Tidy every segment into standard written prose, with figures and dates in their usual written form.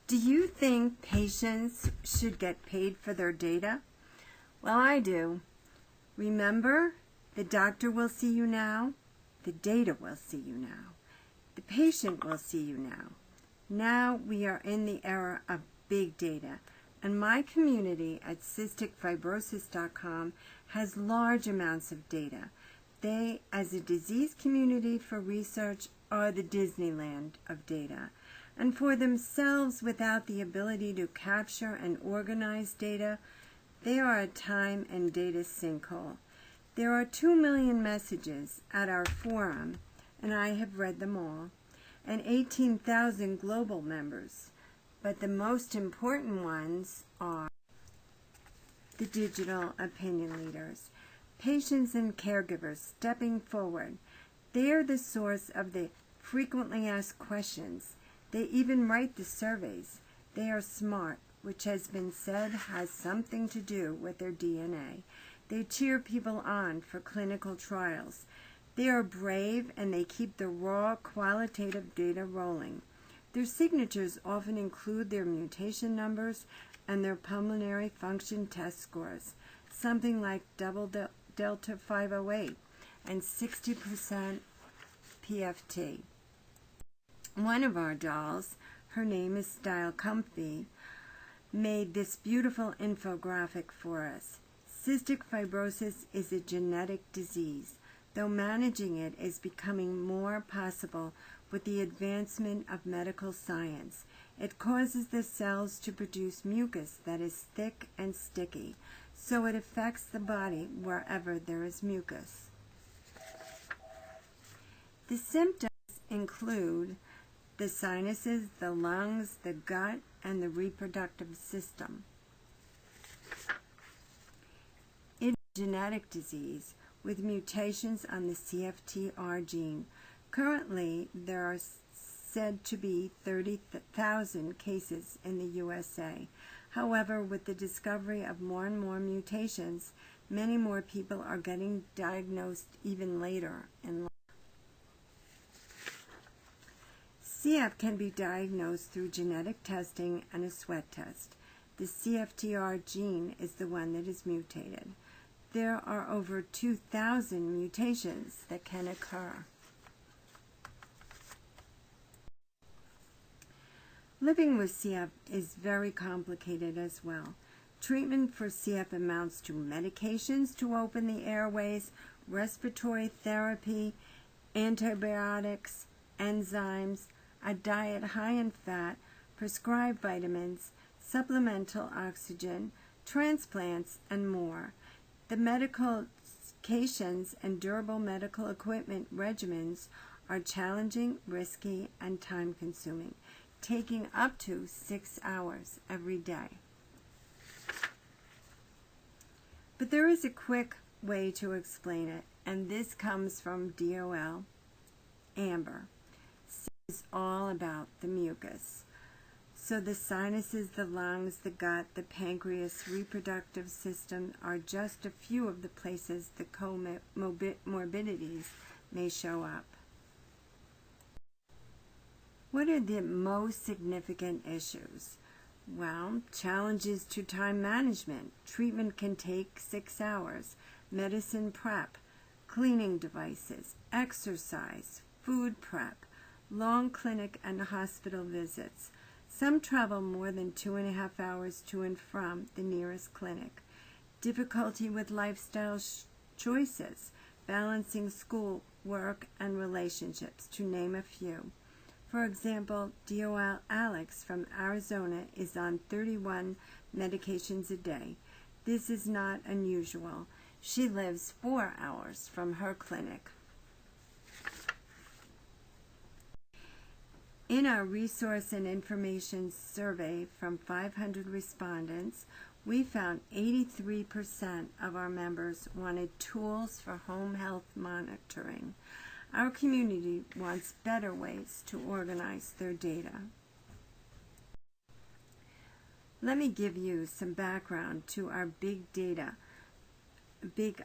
Do you think patients should get paid for their data? Well, I do. Remember, the doctor will see you now, the data will see you now, the patient will see you now. Now we are in the era of big data, and my community at cysticfibrosis.com has large amounts of data. They, as a disease community for research, are the Disneyland of data. And for themselves, without the ability to capture and organize data, they are a time and data sinkhole. There are 2 million messages at our forum, and I have read them all, and 18,000 global members. But the most important ones are the digital opinion leaders, patients and caregivers stepping forward. They are the source of the frequently asked questions. They even write the surveys. They are smart, which has been said has something to do with their DNA. They cheer people on for clinical trials. They are brave, and they keep the raw qualitative data rolling. Their signatures often include their mutation numbers and their pulmonary function test scores, something like double delta 508 and 60% PFT. One of our dolls, her name is Style Comfy, made this beautiful infographic for us. Cystic fibrosis is a genetic disease, though managing it is becoming more possible with the advancement of medical science. It causes the cells to produce mucus that is thick and sticky, so it affects the body wherever there is mucus. The symptoms include the sinuses, the lungs, the gut, and the reproductive system. It is a genetic disease with mutations on the CFTR gene. Currently, there are said to be 30,000 cases in the USA. However, with the discovery of more and more mutations, many more people are getting diagnosed even later in life. CF can be diagnosed through genetic testing and a sweat test. The CFTR gene is the one that is mutated. There are over 2,000 mutations that can occur. Living with CF is very complicated as well. Treatment for CF amounts to medications to open the airways, respiratory therapy, antibiotics, enzymes, a diet high in fat, prescribed vitamins, supplemental oxygen, transplants, and more. The medications and durable medical equipment regimens are challenging, risky, and time-consuming, taking up to 6 hours every day. But there is a quick way to explain it, and this comes from DOL, Amber. Is all about the mucus. So the sinuses, the lungs, the gut, the pancreas, reproductive system are just a few of the places the comorbidities may show up. What are the most significant issues? Well, challenges to time management. Treatment can take 6 hours. Medicine prep, cleaning devices, exercise, food prep, long clinic and hospital visits. Some travel more than 2.5 hours to and from the nearest clinic. Difficulty with lifestyle choices, balancing school, work, and relationships, to name a few. For example, DOL Alex from Arizona is on 31 medications a day. This is not unusual. She lives 4 hours from her clinic. In our resource and information survey from 500 respondents, we found 83% of our members wanted tools for home health monitoring. Our community wants better ways to organize their data. Let me give you some background to our big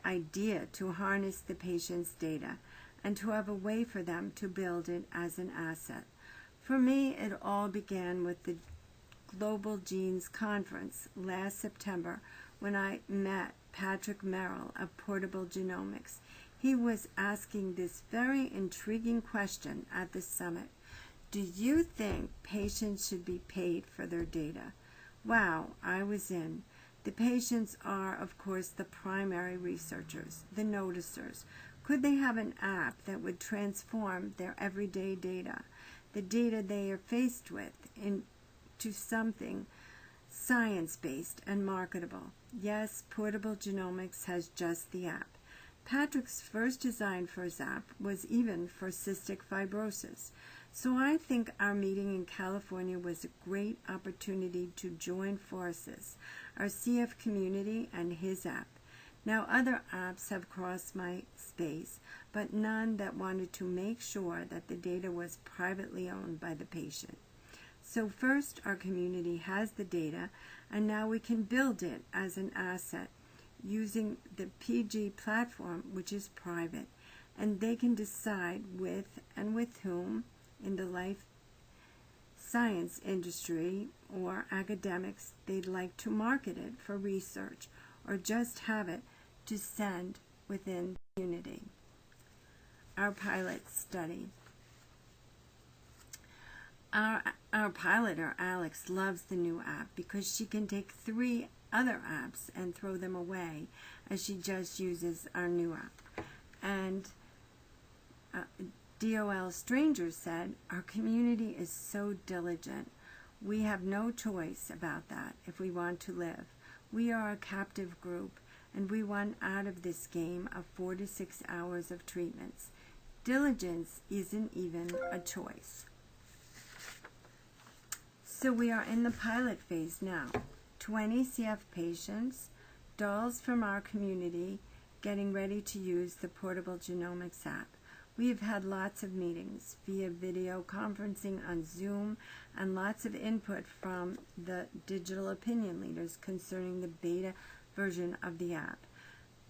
idea to harness the patient's data and to have a way for them to build it as an asset. For me, it all began with the Global Genes Conference last September when I met Patrick Merrill of Portable Genomics. He was asking this very intriguing question at the summit. Do you think patients should be paid for their data? Wow, I was in. The patients are, of course, the primary researchers, the noticers. Could they have an app that would transform their everyday data, the data they are faced with, into something science-based and marketable? Yes, Portable Genomics has just the app. Patrick's first design for his app was even for cystic fibrosis. So I think our meeting in California was a great opportunity to join forces, our CF community and his app. Now other apps have crossed my space, but none that wanted to make sure that the data was privately owned by the patient. So first, our community has the data, and now we can build it as an asset using the PG platform, which is private, and they can decide with and with whom in the life science industry or academics they'd like to market it for research or just have it to send within the community. Our pilot study. Our piloter, Alex, loves the new app because she can take 3 other apps and throw them away as she just uses our new app. And DOL Stranger said, our community is so diligent. We have no choice about that if we want to live. We are a captive group, and we want out of this game of 4 to 6 hours of treatments. Diligence isn't even a choice. So we are in the pilot phase now. 20 CF patients, dolls from our community, getting ready to use the Portable Genomics app. We have had lots of meetings via video conferencing on Zoom and lots of input from the digital opinion leaders concerning the beta version of the app.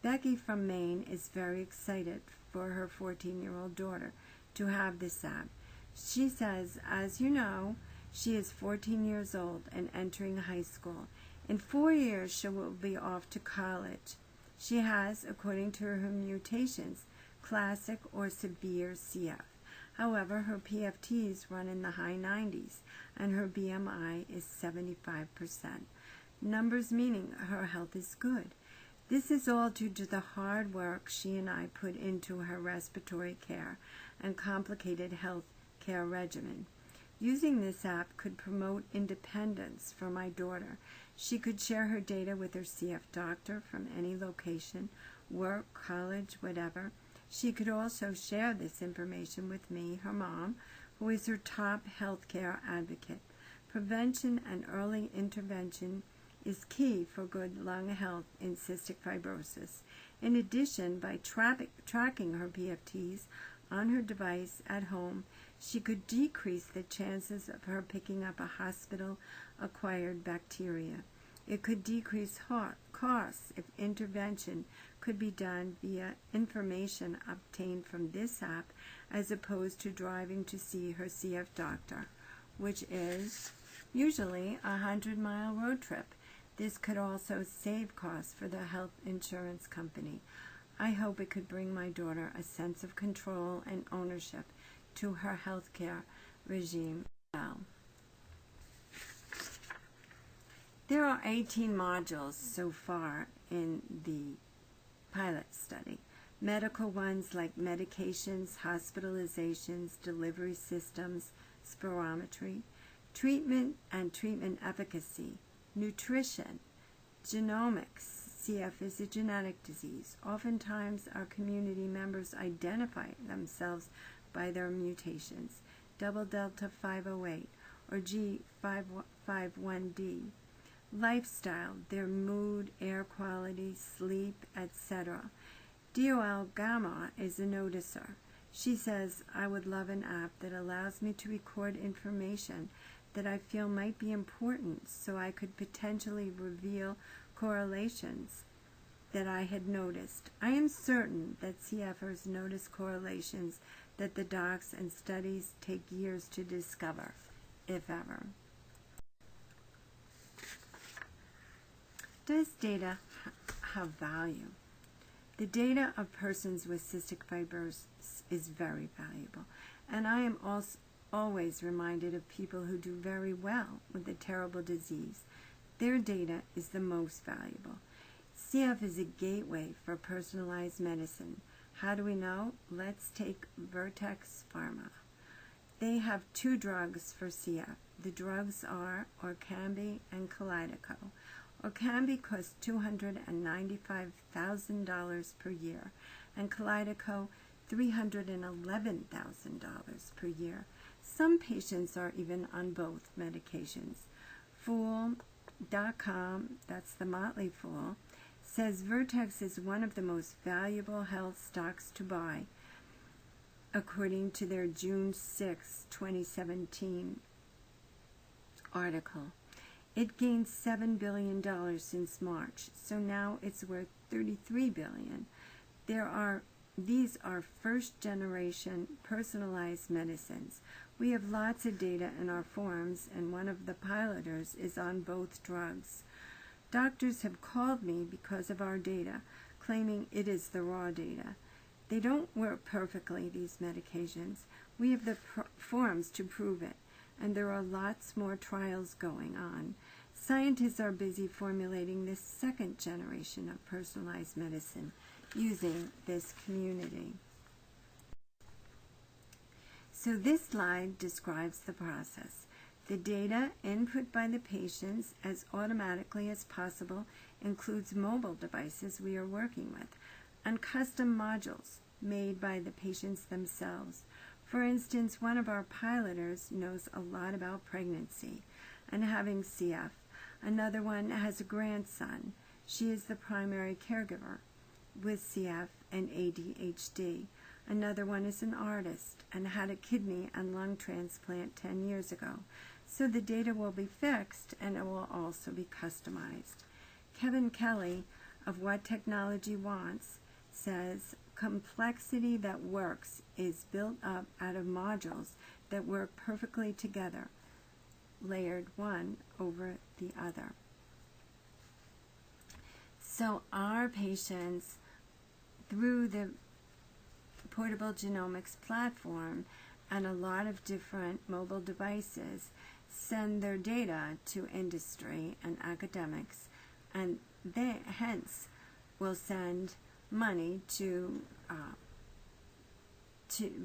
Becky from Maine is very excited for her 14-year-old daughter to have this app. She says, as you know, she is 14 years old and entering high school. In 4 years, she will be off to college. She has, according to her mutations, classic or severe CF. However, her PFTs run in the high 90s, and her BMI is 75%. Numbers meaning her health is good. This is all due to the hard work she and I put into her respiratory care and complicated health care regimen. Using this app could promote independence for my daughter. She could share her data with her CF doctor from any location, work, college, whatever. She could also share this information with me, her mom, who is her top healthcare advocate. Prevention and early intervention is key for good lung health in cystic fibrosis. In addition, by tracking her PFTs on her device at home, she could decrease the chances of her picking up a hospital-acquired bacteria. It could decrease costs if intervention could be done via information obtained from this app as opposed to driving to see her CF doctor, which is usually a 100-mile road trip. This could also save costs for the health insurance company. I hope it could bring my daughter a sense of control and ownership to her healthcare regime as well. There are 18 modules so far in the pilot study. Medical ones like medications, hospitalizations, delivery systems, spirometry, treatment and treatment efficacy, nutrition, genomics. CF is a genetic disease. Oftentimes our community members identify themselves by their mutations, double delta 508 or G551D. Lifestyle, their mood, air quality, sleep, etc. DOL Gamma is a noticer. She says, I would love an app that allows me to record information that I feel might be important so I could potentially reveal correlations that I had noticed. I am certain that CFers notice correlations that the docs and studies take years to discover, if ever. Does data have value? The data of persons with cystic fibrosis is very valuable, and I am also always reminded of people who do very well with the terrible disease. Their data is the most valuable. CF is a gateway for personalized medicine. How do we know? Let's take Vertex Pharma. They have 2 drugs for CF. The drugs are Orkambi and Kalydeco. Orkambi costs $295,000 per year, and Kalydeco $311,000 per year. Some patients are even on both medications. Fool.com, that's the Motley Fool, says Vertex is one of the most valuable health stocks to buy, according to their June 6, 2017 article. It gained $7 billion since March, so now it's worth $33 billion. These are first-generation personalized medicines. We have lots of data in our forms, and one of the piloters is on both drugs. Doctors have called me because of our data, claiming it is the raw data. They don't work perfectly, these medications. We have the forms to prove it, and there are lots more trials going on. Scientists are busy formulating this second generation of personalized medicine using this community. So this slide describes the process. The data input by the patients as automatically as possible includes mobile devices we are working with and custom modules made by the patients themselves. For instance, one of our piloters knows a lot about pregnancy and having CF. Another one has a grandson. She is the primary caregiver with CF and ADHD. Another one is an artist and had a kidney and lung transplant 10 years ago. So the data will be fixed and it will also be customized. Kevin Kelly of What Technology Wants says, complexity that works is built up out of modules that work perfectly together, layered one over the other. So our patients, through the Portable Genomics platform and a lot of different mobile devices, send their data to industry and academics, and they hence will send money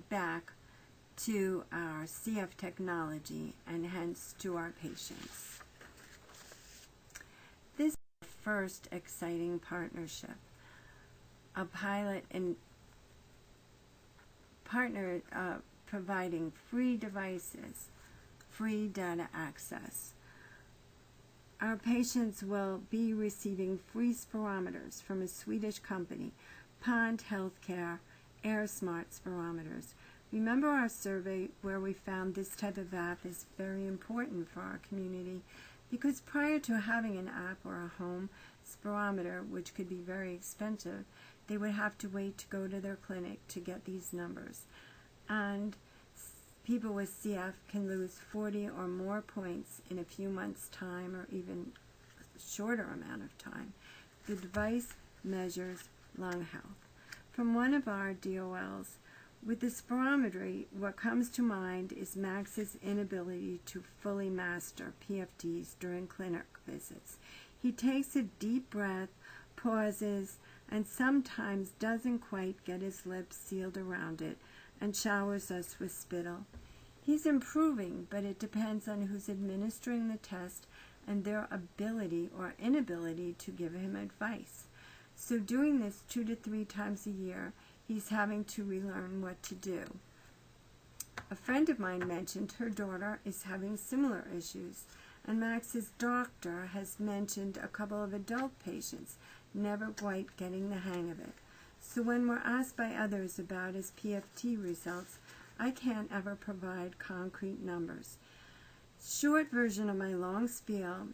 back to our CF technology and hence to our patients. This is the first exciting partnership, a pilot and partner providing free devices, free data access. Our patients will be receiving free spirometers from a Swedish company, Pond Healthcare AirSmart Spirometers. Remember our survey where we found this type of app is very important for our community because prior to having an app or a home spirometer, which could be very expensive, they would have to wait to go to their clinic to get these numbers. And people with CF can lose 40 or more points in a few months' time or even a shorter amount of time. The device measures lung health. From one of our DOLs, with the spirometry, what comes to mind is Max's inability to fully master PFDs during clinic visits. He takes a deep breath, pauses, and sometimes doesn't quite get his lips sealed around it, and showers us with spittle. He's improving, but it depends on who's administering the test and their ability or inability to give him advice. So doing this 2 to 3 times a year, he's having to relearn what to do. A friend of mine mentioned her daughter is having similar issues, and Max's doctor has mentioned a couple of adult patients never quite getting the hang of it. So when we're asked by others about his PFT results, I can't ever provide concrete numbers. Short version of my long spiel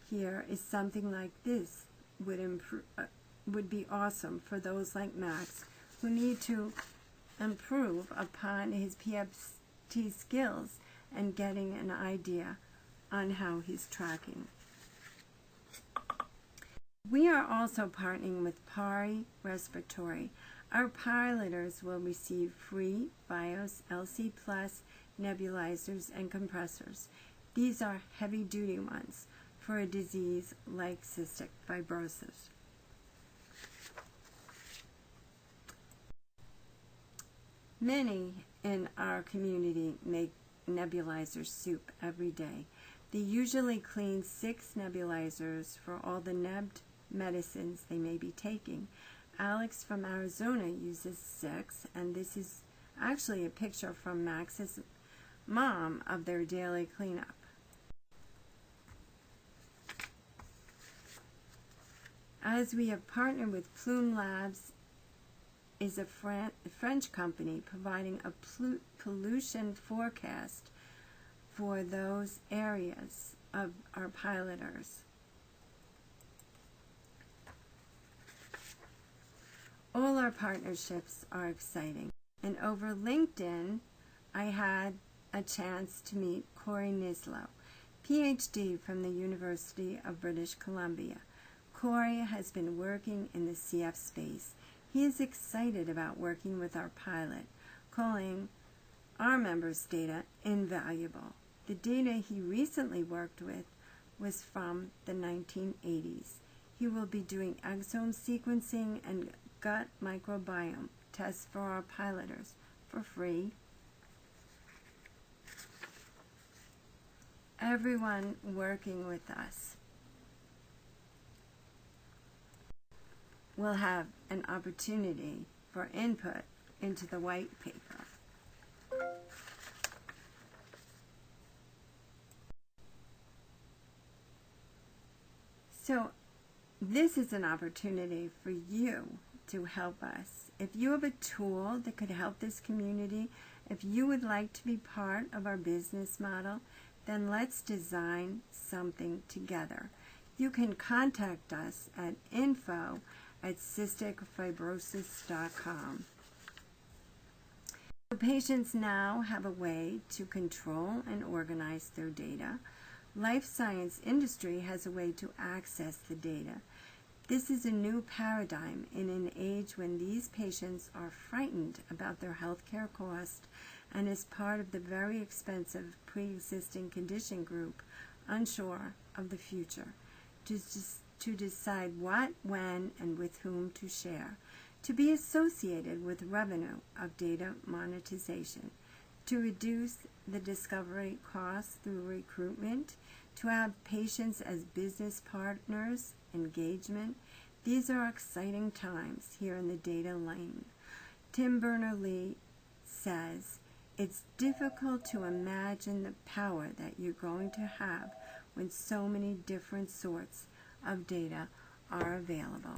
here is something like this would be awesome for those like Max who need to improve upon his PFT skills and getting an idea on how he's tracking. We are also partnering with PARI Respiratory. Our piloters will receive free BIOS LC Plus nebulizers and compressors. These are heavy-duty ones for a disease like cystic fibrosis. Many in our community make nebulizer soup every day. They usually clean 6 nebulizers for all the nebbed medicines they may be taking. Alex from Arizona uses 6, and this is actually a picture from Max's mom of their daily cleanup. As we have partnered with Plume Labs, is a French company providing a pollution forecast for those areas of our piloters. All our partnerships are exciting. And over LinkedIn, I had a chance to meet Corey Nislow, PhD from the University of British Columbia. Corey has been working in the CF space. He is excited about working with our pilot, calling our members' data invaluable. The data he recently worked with was from the 1980s. He will be doing exome sequencing and gut microbiome tests for our piloters for free. Everyone working with us will have an opportunity for input into the white paper. So this is an opportunity for you to help us. If you have a tool that could help this community, if you would like to be part of our business model, then let's design something together. You can contact us at info@cysticfibrosis.com. So patients now have a way to control and organize their data. Life science industry has a way to access the data. This is a new paradigm in an age when these patients are frightened about their healthcare cost and is part of the very expensive pre-existing condition group, unsure of the future, to decide what, when, and with whom to share, to be associated with revenue of data monetization, to reduce the discovery costs through recruitment, to have patients as business partners, engagement. These are exciting times here in the data lane. Tim Berners-Lee says, it's difficult to imagine the power that you're going to have when so many different sorts of data are available.